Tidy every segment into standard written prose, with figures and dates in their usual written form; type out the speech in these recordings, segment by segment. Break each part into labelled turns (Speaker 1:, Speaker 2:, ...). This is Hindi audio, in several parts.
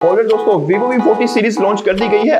Speaker 1: और दोस्तों Vivo V40 सीरीज लॉन्च कर दी गई है।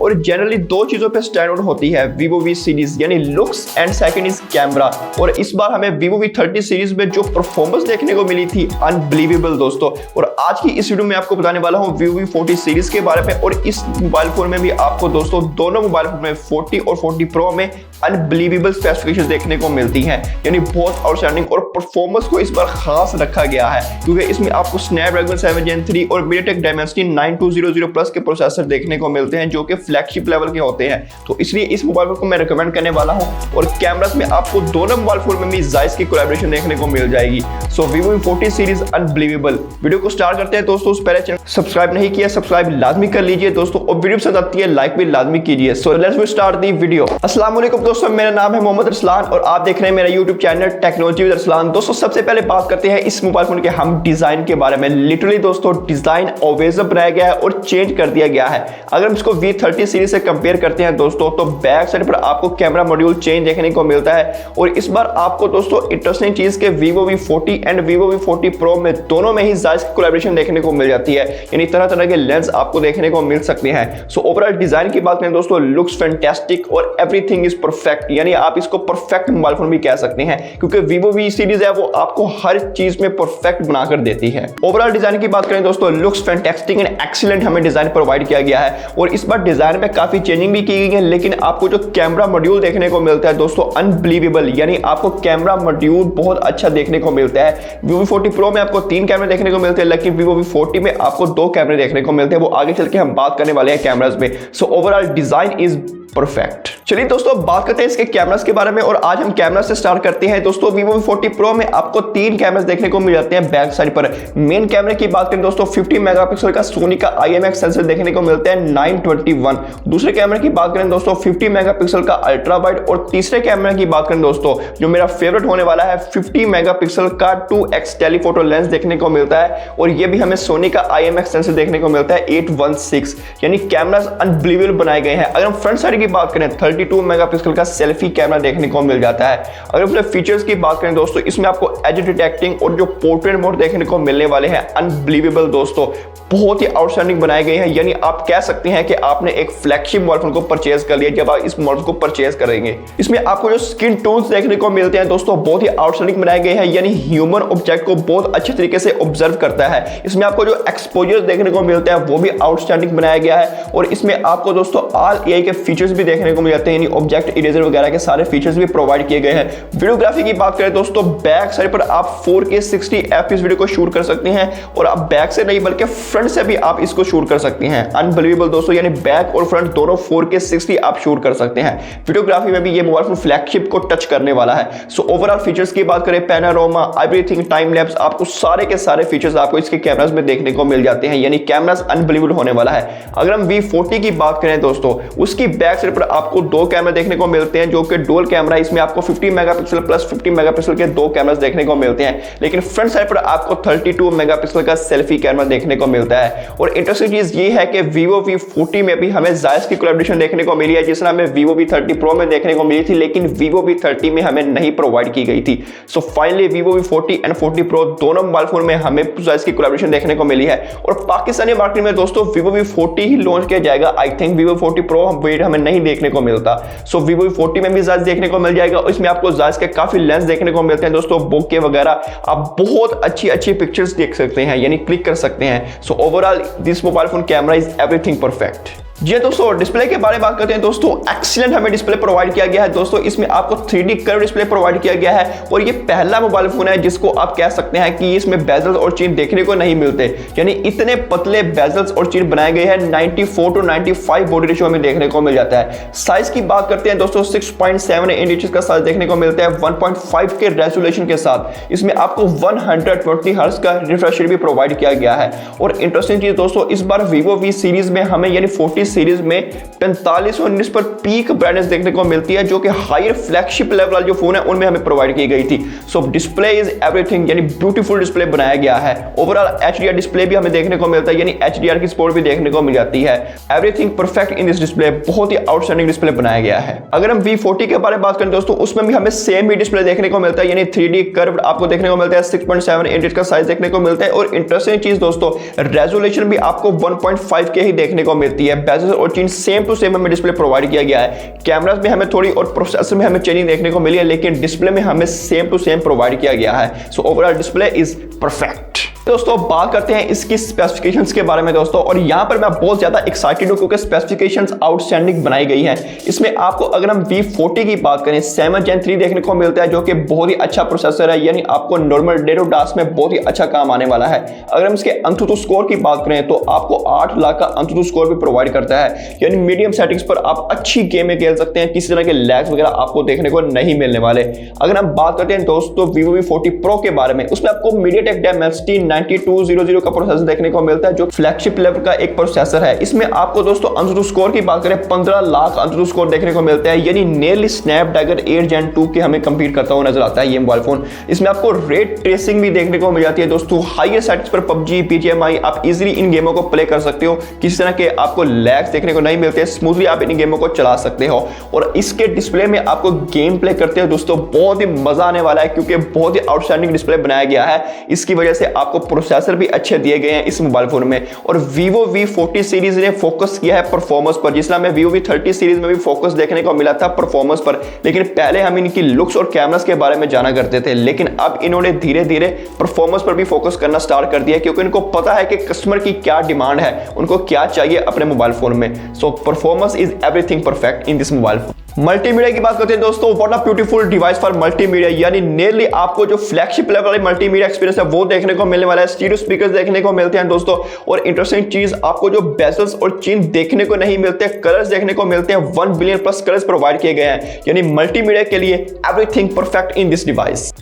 Speaker 1: और जनरली दो चीजों पे स्टैंड आउट होती है Vivo V सीरीज, यानी looks and second is camera. और इस बार हमें Vivo V30 सीरीज में जो परफॉर्मेंस देखने को मिली थी अनबिलीवेबल दोस्तों। और आज की इस वीडियो में आपको बताने वाला हूं Vivo V40 सीरीज के बारे में। और इस मोबाइल फोन में भी आपको दोस्तों दोनों मोबाइल फोन में 40 और 40 प्रो में अनबिलीवेबल स्पेसिफिकेशंस देखने को मिलती हैं, यानी बहुत आउटस्टैंडिंग। और परफॉर्मेंस को इस बार खास रखा गया है क्योंकि इसमें आपको Snapdragon 7 Gen 3 और MediaTek Dimensity 9200 Plus के प्रोसेसर देखने को मिलते हैं जो कि फ्लैगशिप लेवल के होते हैं। तो इसलिए इस मोबाइल फोन को मैं रिकमेंड करने वाला हूं। और कैमरास में आपको दोनों मोबाइल फोन में भी Zeiss की कोलैबोरेशन देखने को मिल जाएगी। सो Vivo V40 series unbelievable. Video को स्टार्ट करते हैं दोस्तों। उस पहले चैनल सब्सक्राइब नहीं किया, सब्सक्राइब लाजमी कर लीजिए दोस्तों। और वीडियो पसंद आती है लाइक भी लाजमी कीजिए। So let's start the video. अस्सलाम वालेकुम दोस्तों, मेरा नाम है मोहम्मद अरसलान और आप देख रहे हैं मेरा YouTube channel technology with Arsalan. दोस्तों सबसे पहले बात करते हैं इस मोबाइल फोन के हम डिजाइन के बारे में। लिटरली दोस्तों डिजाइन ऑलवेज बनाया गया है और चेंज कर दिया गया है। अगर हम इसको V30 सीरीज से कंपेयर करते हैं दोस्तों तो बैक साइड पर आपको कैमरा मॉड्यूल चेंज देखने को मिलता है। और इस बार आपको दोस्तों इंटरेस्टिंग चीज के Vivo V40 and Vivo V40 Pro में दोनों में ही Zeiss की कोलैबोरेशन देखने को मिल जाती है, यानी तरह तरह के लेंस आपको देखने को मिल सकते हैं। सो ओवरऑल डिजाइन की बात करें दोस्तों, लुक्स फैंटास्टिक और एवरीथिंग इज परफेक्ट, यानी आप इसको परफेक्ट मोबाइल फोन भी कह सकते हैं क्योंकि Vivo V सीरीज है वो आपको हर चीज में परफेक्ट बनाकर देती है। ओवरऑल डिजाइन की बात करें दोस्तों, लुक्स फैंटास्टिक एंड एक्सीलेंट हमें डिजाइन प्रोवाइड किया गया है। और इस बार डिजाइन में काफी चेंजिंग भी की गई है, लेकिन आपको जो कैमरा मॉड्यूल देखने को मिलता है दोस्तों अनबिलीवेबल, यानी आपको कैमरा मॉड्यूल बहुत अच्छा देखने को मिलता है। Vivo V40 Pro में आपको 3 कैमरे देखने को मिलते हैं, लेकिन Vivo V40 में आपको 2 कैमरे देखने को मिलते हैं। वो आगे चल के हम बात करने वाले हैं कैमरास में। So overall design is perfect. चलिए दोस्तों बात करते हैं इसके कैमरास के बारे में। और आज हम कैमरा से स्टार्ट करते हैं दोस्तों। Vivo V40 Pro में आपको 3 कैमरास देखने को मिल जाते हैं बैक साइड पर। मेन कैमरे की बात करें दोस्तों 50 मेगापिक्सल का सोनी का IMX सेंसर देखने को मिलता है 921। दूसरे कैमरे की बात करें दोस्तों 50 मेगापिक्सल का अल्ट्रा वाइड। और तीसरे कैमरे की बात करें दोस्तों जो मेरा फेवरेट होने वाला है 50 मेगापिक्सल का 2x टेलीफोटो लेंस देखने को मिलता है। और ये भी हमें सोनी का IMX सेंसर देखने को मिलता है 816, यानी कैमरास अनबिलीवेबल बनाए गए हैं। अगर हम फ्रंट साइड की बात करें 32 मेगापिक्सल का सेल्फी कैमरा देखने को मिल जाता है। अगर इसमें फीचर्स की बात करें दोस्तों, इसमें आपको एज डिटेक्टिंग और जो पोर्ट्रेट मोड देखने को मिलने वाले हैं अनबिलीवेबल दोस्तों, बहुत ही आउटस्टैंडिंग बनाए गए हैं। यानी आप कह सकते हैं कि आपने एक फ्लैगशिप मोबाइल फोन को परचेज कर लिया जब आप इस मॉडल को परचेज करेंगे। इसमें आपको जो स्किन टूल्स देखने को मिलते हैं दोस्तों बहुत ही आउटस्टैंडिंग बनाए गए हैं, यानी ह्यूमन ऑब्जेक्ट को बहुत अच्छे तरीके से ऑब्जर्व करता है। इसमें आपको जो एक्सपोजर देखने को मिलते हैं वो भी आउटस्टैंडिंग बनाया गया है। और इसमें आपको दोस्तों ऑल AI के फीचर्स भी देखने को मिल जाते हैं, यानी ऑब्जेक्ट इरेजर वगैरह के सारे फीचर्स भी प्रोवाइड किए गए हैं। वीडियोग्राफी की बात करें दोस्तों, बैक साइड पर आप 4K 60 FPS वीडियो को शूट कर सकते हैं। और आप बैक से नहीं बल्कि फ्रंट से भी आप इसको शूट कर सकते हैं। अनबिलीवेबल दोस्तों, यानी बैक और फ्रंट दोनों 4K 60 आप शूट कर सकते हैं। वीडियोग्राफी में भी ये मोबाइल फोन फ्लैगशिप को टच करने वाला है। सो ओवरऑल फीचर्स की बात करें, पैनोरामा, एवरीथिंग, टाइम लैप्स, आपको सारे के सारे फीचर्स आपको इसके कैमरास में देखने को मिल जाते हैं, यानी कैमरास अनबिलीवेबल होने वाला है। अगर हम V40 की बात करें दोस्तों, उसकी बैक साइड पर आपको 2 कैमरे देखने को मिलते हैं जो कि डुअल कैमरा। इसमें आपको 50 मेगापिक्सल प्लस 50 मेगापिक्सल के 2 कैमरास देखने को मिलते हैं। लेकिन फ्रंट साइड पर आपको 32 मेगापिक्सल का सेल्फी कैमरा देखने को मिलता है। और इंटरेस्टिंग चीज ये है कि Vivo V40 में भी हमें Zeiss की कोलैबोरेशन देखने को मिली है, जिस तरह हमें Vivo V30 Pro में देखने को मिली थी, लेकिन Vivo V30 में हमें नहीं प्रोवाइड की गई थी। So finally Vivo V40 and 40 Pro दोनों मोबाइल फोन में हमें Zeiss की कोलैबोरेशन देखने को मिली है। और पाकिस्तानी मार्केट में दोस्तों Vivo V40 ही लॉन्च किया जाएगा। I think Vivo V40 Pro wait हमें नहीं देखने को मिलता। सो Vivo V40 में भी Zeiss देखने को मिल जाएगा। और इसमें आपको Zeiss के काफी लेंस देखने को मिलते हैं दोस्तों, बोके वगैरह, आप बहुत अच्छी पिक्चर्स देख सकते हैं, यानी क्लिक कर सकते हैं। So overall this mobile phone camera is everything perfect. जी दोस्तों डिस्प्ले के बारे में बात करते हैं दोस्तों, एक्सीलेंट हमें डिस्प्ले प्रोवाइड किया गया है दोस्तों। इसमें आपको 3D कर्व डिस्प्ले प्रोवाइड किया गया है। और ये पहला मोबाइल फोन है जिसको आप कह सकते हैं कि इसमें बेजल्स और चीन देखने को नहीं मिलते, यानी इतने पतले बेजल्स और चीन बनाए गए हैं। 94 to 95 बॉडी रेशियो हमें देखने को मिल जाता है। साइज की बात करते हैं दोस्तों, 6.7 इंच का साइज देखने को मिलता है 1.5 के रेजोल्यूशन के साथ। इसमें आपको 120 हर्ट्ज का रिफ्रेश रेट भी प्रोवाइड किया गया है। और इंटरेस्टिंग चीज दोस्तों, इस बार Vivo V सीरीज में हमें यानी 40 सीरीज में 4519 पर पीक ब्राइटनेस देखने को मिलती है, जो कि हायर फ्लैगशिप लेवल वाले जो फोन है उनमें हमें प्रोवाइड की गई थी। सो डिस्प्ले इज एवरीथिंग, यानी ब्यूटीफुल डिस्प्ले बनाया गया है। ओवरऑल HDR डिस्प्ले भी हमें देखने को मिलता है, यानी HDR की सपोर्ट भी देखने को मिल जाती है। Everything perfect in this display, बहुत ही आउटस्टैंडिंग डिस्प्ले बनाया गया है। अगर हम V40 के बारे में बात करें दोस्तों, उसमें भी हमें सेम ही डिस्प्ले देखने को मिलता है, यानी 3D कर्व आपको देखने को मिलता है, 6.7 इंच का साइज देखने को मिलता है। और इंटरेस्टिंग चीज दोस्तों, रेजोल्यूशन भी आपको 1.5K ही देखने को मिलती है। बेजल्स और चीज सेम टू सेम हमें डिस्प्ले प्रोवाइड किया गया है। कैमरास में हमें थोड़ी और प्रोसेसर में हमें चेंजिंग देखने को मिली है, लेकिन डिस्प्ले में हमें सेम टू सेम प्रोवाइड किया गया है। So overall display is perfect. दोस्तों बात करते हैं इसकी स्पेसिफिकेशंस के बारे में दोस्तों, और यहां पर मैं बहुत ज्यादा एक्साइटेड हूं क्योंकि स्पेसिफिकेशंस आउटस्टैंडिंग बनाई गई हैं। इसमें आपको अगर हम V40 की बात करें 7 Gen 3 देखने को मिलता है, जो कि बहुत ही अच्छा प्रोसेसर है, यानी आपको नॉर्मल डे टू टास्क में बहुत ही अच्छा काम आने वाला है। अगर हम इसके अंतुतु स्कोर की बात करें तो आपको 8 लाख का अंतुतु स्कोर भी प्रोवाइड करता है, यानी मीडियम सेटिंग्स पर आप अच्छी गेमें खेल सकते हैं, किसी तरह के लैग्स वगैरह आपको देखने को नहीं मिलने वाले। अगर हम बात करते हैं दोस्तों Vivo V40 Pro के बारे में, उसमें आपको MediaTek Dimensity 9200 का प्रोसेसर देखने को मिलता है, जो फ्लैगशिप लेवल का एक प्रोसेसर है। इसमें आपको दोस्तों अंतुतु स्कोर की बात करें 15 लाख अंतुतु स्कोर देखने को मिलता है, यानी नियरली स्नैपड्रैगन 8 Gen 2 के हमें कंपीट करता हुआ नजर आता है ये मोबाइल फोन। इसमें आपको रेट ट्रेसिंग भी देखने को मिल जाती है दोस्तों। हाईएस्ट सेटिंग्स पर PUBG BGMI आप इजीली इन गेमों को प्ले कर सकते हो, किसी तरह के आपको लैग्स देखने को नहीं मिलते, स्मूथली आप इन गेमों को चला सकते हो। और इसके डिस्प्ले में आपको गेम प्ले करते हो दोस्तों बहुत ही मजा आने वाला है, क्योंकि बहुत ही आउटस्टैंडिंग डिस्प्ले बनाया गया है। इसकी वजह से आपको प्रोसेसर भी अच्छे दिए गए हैं इस मोबाइल फोन में। और Vivo V40 सीरीज ने फोकस किया है परफॉर्मेंस पर, जिसमें हमें Vivo V30 सीरीज में भी फोकस देखने को मिला था परफॉर्मेंस पर। लेकिन पहले हम इनकी लुक्स और कैमरास के बारे में जाना करते थे, लेकिन अब इन्होंने धीरे धीरे परफॉर्मेंस पर भी फोकस करना स्टार्ट कर दिया, क्योंकि इनको पता है कि कस्टमर की क्या डिमांड है, उनको क्या चाहिए अपने मोबाइल फोन में। So performance is everything perfect in this mobile phone. Multimedia की बात करते हैं दोस्तों, what a beautiful device for multimedia, यानी नियरली आपको जो फ्लैगशिप लेवल वाली मल्टीमीडिया एक्सपीरियंस है वो देखने को मिलने वाला है। स्टीरियो स्पीकर्स देखने को मिलते हैं दोस्तों, और इंटरेस्टिंग चीज आपको जो बेजल्स और चिन देखने को नहीं मिलते, कलर्स देखने को मिलते हैं। 1 बिलियन प्लस कलर्स प्रोवाइड किए गए हैं, यानी मल्टीमीडिया के लिए everything perfect in this device.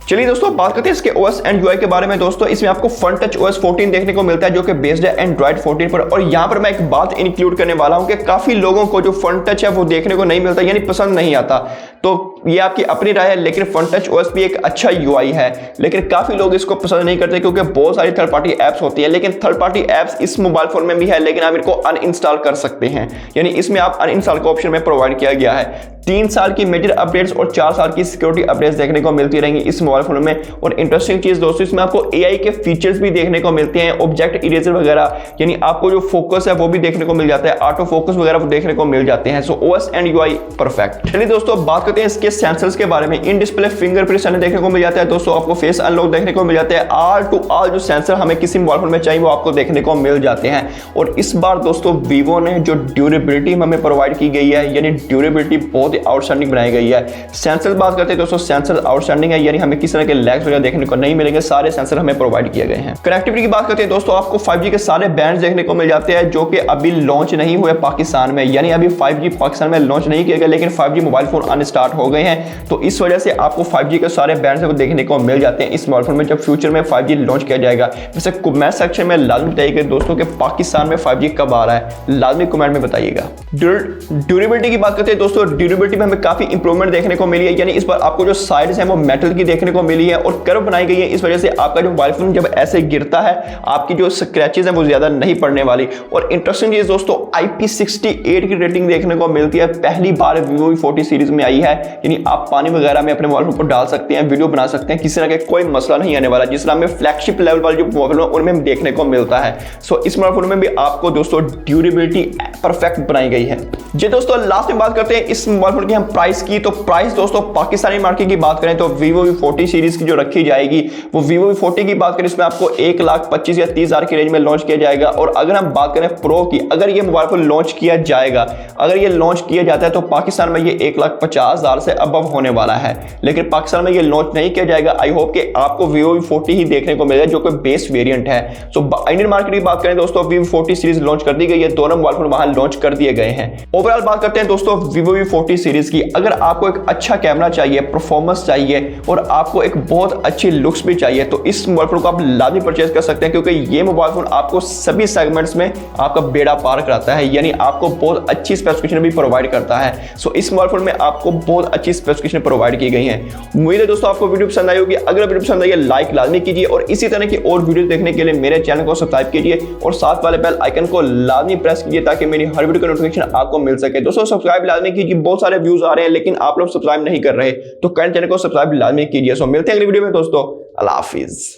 Speaker 1: चलिए दोस्तों बात करते हैं इसके OS एंड UI के बारे में दोस्तों। इसमें आपको फ्रंट टच OS 14 देखने को मिलता है, जो कि बेस्ड है Android 14 पर। और यहाँ पर मैं एक बात इंक्लूड करने वाला हूँ कि काफी लोगों को जो फ्रंट टच है वो देखने को नहीं मिलता, यानी पसंद नहीं आता। तो ये आपकी अपनी राय है, लेकिन फ्रंट टच OS भी एक अच्छा UI है, लेकिन काफी लोग इसको पसंद नहीं करते क्योंकि बहुत सारी थर्ड पार्टी एप्स होती है। लेकिन थर्ड पार्टी एप्स इस मोबाइल फोन में भी है, लेकिन आप इनको अनइंस्टॉल कर सकते हैं, यानी इसमें आप अनइंस्टॉल का ऑप्शन में प्रोवाइड किया गया है। 3 साल की मेजर अपडेट्स और 4 साल की सिक्योरिटी अपडेट्स देखने को मिलती रहेंगी इस मोबाइल फोन में। और इंटरेस्टिंग चीज दोस्तों, इसमें आपको AI के फीचर्स भी देखने को मिलते हैं, ऑब्जेक्ट इरेजर वगैरह, यानी आपको जो फोकस है वो भी देखने को मिल जाता है, ऑटो फोकस वगैरह वो देखने को मिल जाते हैं। सो OS एंड UI परफेक्ट। चलिए दोस्तों बात करते हैं इसके सेंसर्स के बारे में। इन डिस्प्ले फिंगरप्रिंट सेंसर देखने को मिल जाता है दोस्तों, आपको फेस अनलॉक देखने को मिल जाता है। ऑल टू ऑल जो सेंसर हमें किसी मोबाइल फोन में चाहिए वो आपको देखने को मिल जाते हैं। और इस बार दोस्तों Vivo ने जो ड्यूरेबिलिटी हमें प्रोवाइड की गई है, यानी ड्यूरेबिलिटी बहुत ही आउटस्टैंडिंग बनाई गई है। सेंसर बात करते हैं दोस्तों, सेंसर आउटस्टैंडिंग है, यानी हमें किस तरह के लैग्स वगैरह देखने को नहीं मिलेंगे, सारे सेंसर हमें प्रोवाइड किए गए हैं। कनेक्टिविटी की बात करते हैं दोस्तों, आपको 5G के सारे बैंड देखने को मिल जाते हैं, जो कि अभी लॉन्च नहीं हुए पाकिस्तान में, यानी अभी 5G पाकिस्तान में लॉन्च नहीं किया गया, लेकिन 5G मोबाइल फोन अनस्टार्ट हो गए हैं। तो इस वजह से आपको 5G के सारे बैंड्स देखने को मिल जाते हैं इस मोबाइल फोन में, जब फ्यूचर में 5G लॉन्च किया जाएगा। वैसे कमेंट सेक्शन में लाजमी बताइएगा दोस्तों कि पाकिस्तान में 5G कब आ रहा है, लाजमी कमेंट में बताइएगा। ड्यूरेबिलिटी की बात करते हैं दोस्तों, ड्यूरेबिलिटी में हमें काफी इंप्रूवमेंट देखने को मिली है, यानी इस बार आपको जो साइड्स हैं वो मेटल की देखने को मिली है और कर्व बनाई गई है। इस वजह से आपका जो मोबाइल फोन जब ऐसे गिरता है, आपकी जो स्क्रैचेस हैं वो ज्यादा नहीं पड़ने वाली। और इंटरेस्टिंग चीज दोस्तों, IP68 की रेटिंग देखने को मिलती है, पहली बार Vivo V40 सीरीज में आई है, यानी आप पानी वगैरह में अपने मोबाइल फोन को डाल सकते हैं, वीडियो बना सकते हैं, किसी तरह का कोई मसला नहीं आने वाला, जिस तरह में फ्लैगशिप लेवल वाले जो मोबाइल फोन उनमें देखने को मिलता है। सो इस मोबाइल फोन में भी आपको दोस्तों ड्यूरेबिलिटी परफेक्ट बनाई गई है। जी दोस्तों लास्ट में बात करते हैं इस मोबाइल फोन की हम प्राइस की। तो प्राइस दोस्तों पाकिस्तानी मार्केट की बात करें तो Vivo V40 सीरीज की जो रखी जाएगी वो Vivo V40 की बात करें, इसमें आपको 1,25,000 या 30,000 की रेंज में लॉन्च किया जाएगा। और अगर हम बात करें प्रो की, अगर ये मोबाइल फोन लॉन्च किया जाएगा, अगर ये लॉन्च किया जाता है तो पाकिस्तान में ये 1,50,000 से अबव होने वाला है, लेकिन पाकिस्तान में ये लॉन्च नहीं किया जाएगा। आई होप कि आपको Vivo V40 ही देखने को मिलेगा जो कि बेस वेरिएंट है। सो इंडियन मार्केट की बात करें दोस्तों, Vivo V40 सीरीज लॉन्च कर दी गई है, दोनों मोबाइल फोन वहां लॉन्च कर दिए गए हैं। ओवरऑल बात करते हैं दोस्तों Vivo V40 सीरीज की। अगर आपको एक अच्छा कैमरा चाहिए, परफॉर्मेंस चाहिए और आपको एक बहुत अच्छी लुक्स भी चाहिए तो इस मोबाइल फोन को आप लाजमी परचेज कर सकते हैं, क्योंकि ये मोबाइल फोन आपको सभी सेगमेंट्स में आपका बेड़ा पार कराता है, यानी आपको बहुत अच्छी स्पेसिफिकेशन भी प्रोवाइड करता है। सो इस मोबाइल फोन में आपको बहुत अच्छी स्पेसिफिकेशन प्रोवाइड की गई है। उम्मीद है दोस्तों आपको वीडियो पसंद आई होगी। अगर वीडियो पसंद आई है लाइक लाजमी कीजिए और इसी तरह की और वीडियो देखने के लिए मेरे चैनल को सब्सक्राइब कीजिए और साथ वाले बेल आइकन को लाजमी प्रेस कीजिए ताकि मेरी हर वीडियो का नोटिफिकेशन आपको मिल सके। दोस्तों सब्सक्राइब लाजमी कीजिए, बहुत सारे व्यूज आ रहे हैं लेकिन आप लोग सब्सक्राइब नहीं कर रहे, तो करंट चैनल को सब्सक्राइब लाजमी कीजिए। सो मिलते हैं अगली वीडियो में दोस्तों, अल्लाह हाफिज।